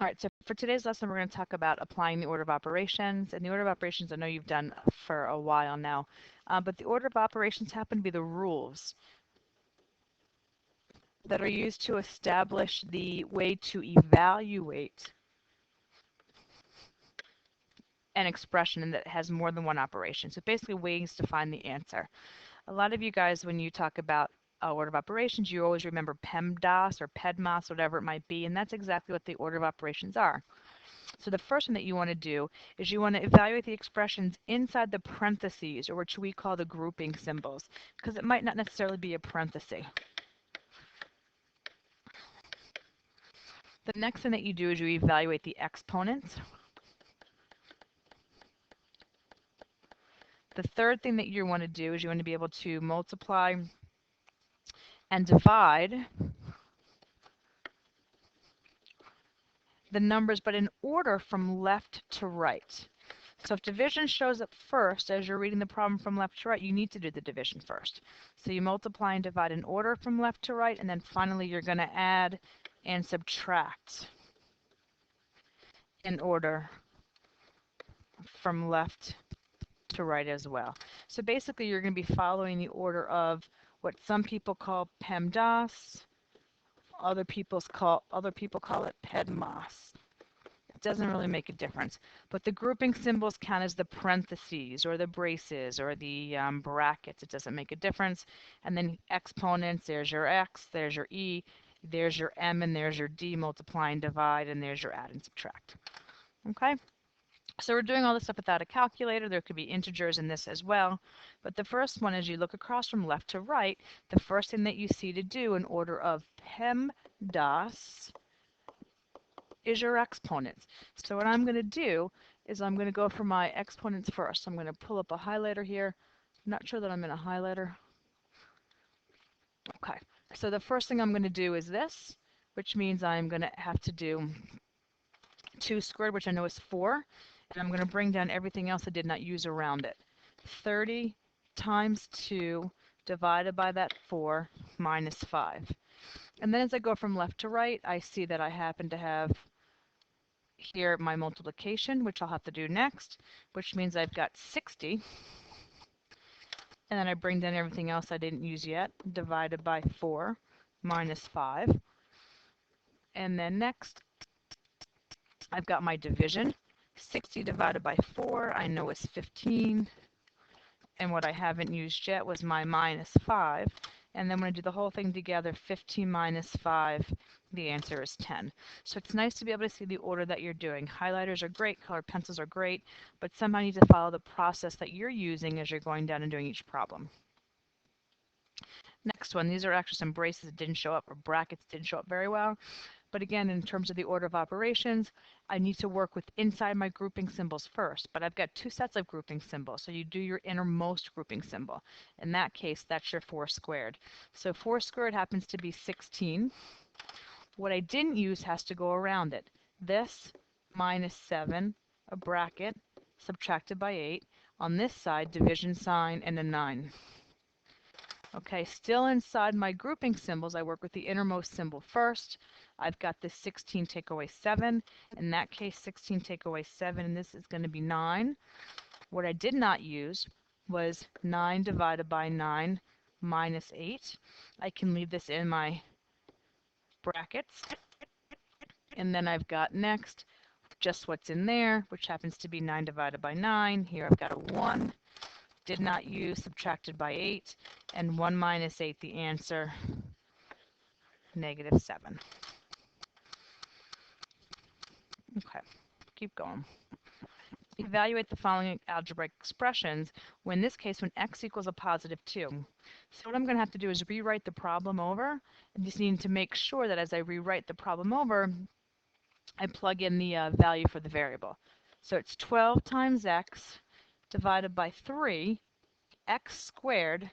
All right, so for today's lesson, we're going to talk about applying the order of operations. And the order of operations I know you've done for a while now, but the order of operations happen to be the rules that are used to establish the way to evaluate an expression that has more than one operation. So basically ways to find the answer. A lot of you guys, when you talk about order of operations, you always remember PEMDAS or PEDMAS, whatever it might be, and that's exactly what the order of operations are. So the first thing that you want to do is you want to evaluate the expressions inside the parentheses, or which we call the grouping symbols, because it might not necessarily be a parenthesis. The next thing that you do is you evaluate the exponents. The third thing that you want to do is you want to be able to multiply and divide the numbers, but in order from left to right. So if division shows up first as you're reading the problem from left to right, you need to do the division first. So you multiply and divide in order from left to right, and then finally you're going to add and subtract in order from left to right as well. So basically you're going to be following the order of what some people call PEMDAS, other people call it PEDMAS. Doesn't really make a difference. But the grouping symbols count as the parentheses or the braces or the brackets. It doesn't make a difference. And then exponents, there's your X, there's your E, there's your M, and there's your D, multiply and divide, and there's your add and subtract. Okay? So we're doing all this stuff without a calculator. There could be integers in this as well. But the first one, as you look across from left to right, the first thing that you see to do in order of PEMDAS is your exponents. So what I'm going to do is I'm going to go for my exponents first. I'm going to pull up a highlighter here. I'm not sure that I'm in a highlighter. Okay, so the first thing I'm going to do is this, which means I'm going to have to do 2 squared, which I know is 4, and I'm going to bring down everything else I did not use around it. 30 times 2 divided by that 4 minus 5. And then as I go from left to right, I see that I happen to have here my multiplication, which I'll have to do next, which means I've got 60. And then I bring down everything else I didn't use yet, divided by 4 minus 5. And then next, I've got my division. 60 divided by 4, I know is 15. And what I haven't used yet was my minus 5. And then when I do the whole thing together, 15 minus 5, the answer is 10. So it's nice to be able to see the order that you're doing. Highlighters are great, colored pencils are great, but somehow you need to follow the process that you're using as you're going down and doing each problem. Next one, these are actually some braces that didn't show up, or brackets didn't show up very well. But again, in terms of the order of operations, I need to work with inside my grouping symbols first. But I've got 2 sets of grouping symbols, so you do your innermost grouping symbol. In that case, that's your 4 squared. So 4 squared happens to be 16. What I didn't use has to go around it. This minus 7, a bracket, subtracted by 8. On this side, division sign and a 9. Okay, still inside my grouping symbols, I work with the innermost symbol first. I've got this 16 take away 7. In that case, 16 take away 7, and this is going to be 9. What I did not use was 9 divided by 9 minus 8. I can leave this in my brackets. And then I've got next just what's in there, which happens to be 9 divided by 9. Here I've got a 1. Did not use, subtracted by 8. And 1 minus 8, the answer, negative 7. Okay, keep going. Evaluate the following algebraic expressions, when in this case, when x equals a positive 2. So what I'm going to have to do is rewrite the problem over. I just need to make sure that as I rewrite the problem over, I plug in the value for the variable. So it's 12 times x divided by 3, x squared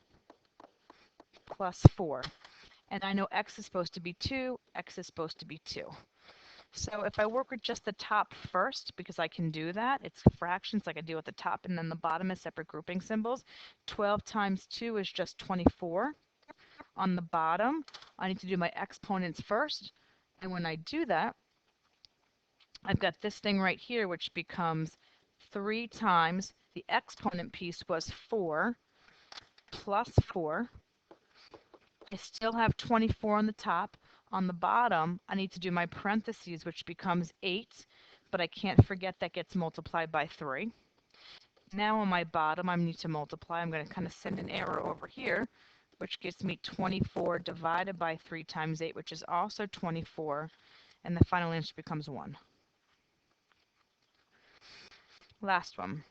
plus 4. And I know x is supposed to be 2, x is supposed to be 2. So if I work with just the top first, because I can do that, it's fractions, like I do at the top, and then the bottom is separate grouping symbols. 12 times 2 is just 24. On the bottom, I need to do my exponents first, and when I do that, I've got this thing right here, which becomes 3 times the exponent piece was 4 plus 4. I still have 24 on the top. On the bottom, I need to do my parentheses, which becomes 8, but I can't forget that gets multiplied by 3. Now on my bottom, I need to multiply. I'm going to kind of send an arrow over here, which gives me 24 divided by 3 times 8, which is also 24, and the final answer becomes 1. Last one.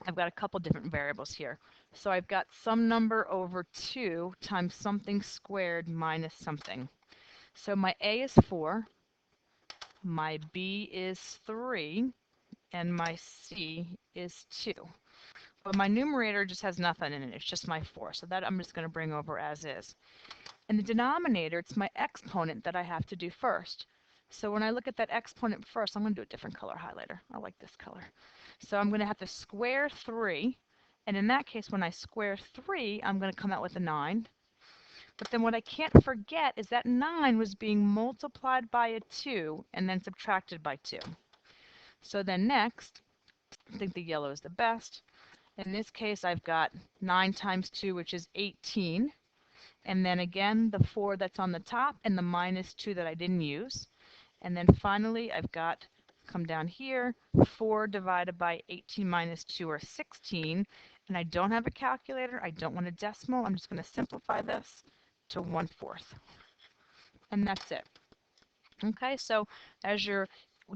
I've got a couple different variables here. So I've got some number over 2 times something squared minus something. So my A is 4, my B is 3, and my C is 2. But my numerator just has nothing in it. It's just my 4. So that I'm just going to bring over as is. In the denominator, it's my exponent that I have to do first. So when I look at that exponent first, I'm going to do a different color highlighter. I like this color. So I'm going to have to square 3. And in that case, when I square 3, I'm going to come out with a 9. But then what I can't forget is that 9 was being multiplied by a 2 and then subtracted by 2. So then next, I think the yellow is the best. In this case, I've got 9 times 2, which is 18. And then again, the 4 that's on the top and the minus 2 that I didn't use. And then finally, I've got, come down here, 4 divided by 18 minus 2, or 16. And I don't have a calculator. I don't want a decimal. I'm just going to simplify this to 1/4. And that's it. Okay, so as you're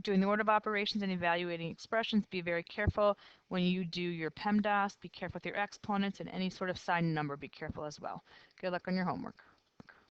doing the order of operations and evaluating expressions, be very careful when you do your PEMDAS. Be careful with your exponents and any sort of sign number. Be careful as well. Good luck on your homework.